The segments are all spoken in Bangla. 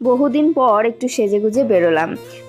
বহুদিন পর একটু সেজেগুজে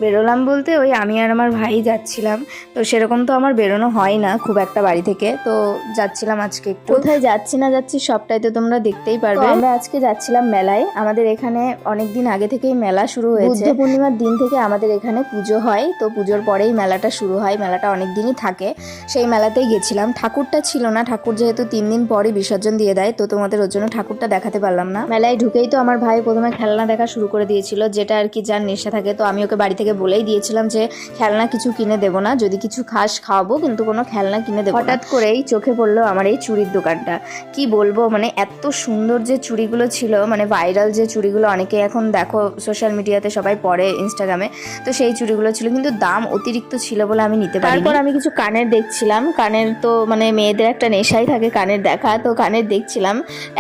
বেরোলাম বলতে ওই আমি আর আমার ভাই যাচ্ছিলাম। তো সেরকম তো আমার বেরোনো হয় না খুব একটা বাড়ি থেকে, তো যাচ্ছিলাম আজকে একটু। কোথায় যাচ্ছি না যাচ্ছি সবটাই তো তোমরা দেখতেই পারবে। আমরা আজকে যাচ্ছিলাম মেলায়। আমাদের এখানে অনেক দিন আগে থেকেই মেলা শুরু হয়েছে। বুদ্ধ পূর্ণিমার দিন থেকে আমাদের এখানে পুজো হয়, তো পুজোর পরেই মেলাটা শুরু হয়। মেলাটা অনেক দিনই থাকে, সেই মেলাতেই গেছিলাম। ঠাকুরটা ছিল না, ঠাকুর যেহেতু 3 দিন পরই বিসর্জন দিয়ে দেয়, তো তোমাদের ওর জন্য ঠাকুরটা দেখাতে পারলাম না। মেলায় ঢুকেই তো আমার ভাই প্রথমে খেলনা দেখা শুরু করে দিয়েছিল, যেটা আর কি যার নেশা থাকে। তো আমি ওকে বাড়ি থেকে বলেই দিয়েছিলাম যে খেলনা কিছু কিনে দেবো না, যদি কিছু খাস খাওয়াবো, কিন্তু কোনো খেলনা কিনে দেবো। হঠাৎ করেই চোখে পড়লো আমার এই চুড়ির দোকানটা। কি বলবো, মানে এত সুন্দর যে চুড়িগুলো ছিল, মানে ভাইরাল যে চুড়িগুলো, অনেকে এখন দেখো সোশ্যাল মিডিয়াতে সবাই পরে ইনস্টাগ্রামে, তো সেই চুড়িগুলো ছিল, কিন্তু দাম অতিরিক্ত ছিল বলে আমি নিতে পারি। তারপর আমি কিছু কানের দেখছিলাম, কানের তো মানে মেয়েদের একটা নেশাই থাকে কানের দেখা, তো কানের দেখছিলাম।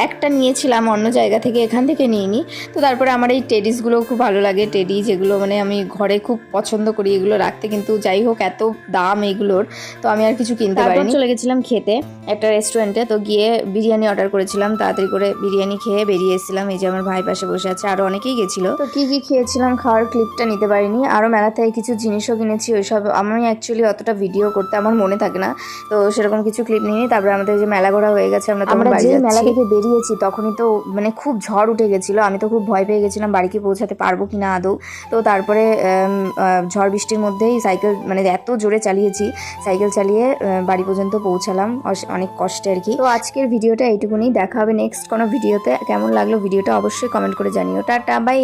একটা নিয়েছিলাম অন্য জায়গা থেকে, এখান থেকে নিইনি। তো তারপরে আমার এই টেডিসগুলো খুব ভালো লাগে, টেডি যেগুলো মানে আমি ঘরে খুব পছন্দ করি এগুলো রাখতে, কিন্তু যাই হোক এত দাম এগুলোর, তো আমি আর কিছু কিনতে পারিনি। চলে গেছিলাম খেতে একটা রেস্টুরেন্টে, তো গিয়ে বিরিয়ানি অর্ডার করেছিলাম, তাড়াতাড়ি করে বিরিয়ানি খেয়ে বেরিয়ে এসেছিলাম। এই যে আমার ভাই পাশে বসে আছে, আরও অনেকেই গেছিলো। তো কি কি খেয়েছিলাম খাওয়ার ক্লিপটা নিতে পারিনি। আরও মেলা থেকে কিছু জিনিসও কিনেছি, ওইসব আমি অ্যাকচুয়ালি অতটা ভিডিও করতে আমার মনে থাকে না, তো সেরকম কিছু ক্লিপ নিইনি। তারপরে আমাদের যে মেলা ঘোরা হয়ে গেছে, আমরা যে মেলা থেকে বেরিয়েছি তখনই তো মানে খুব ঝড় উঠে গেছিলো। আমি তো খুব ভয় পেয়ে গেছিলাম বাড়িকে পৌঁছাতে পারবো কিনা আদৌ। তো তারপরে ঝড় বৃষ্টির মধ্যেই সাইকেল মানে এত জোরে চালিয়েছি, সাইকেল চালিয়ে বাড়ি পর্যন্ত পৌঁছালাম অনেক কষ্টে আর কি। তো আজকের ভিডিওটা এইটুকুনি, দেখা হবে নেক্সট কোনো ভিডিওতে। কেমন লাগলো ভিডিওটা অবশ্যই কমেন্ট করে জানিও। Tata, by.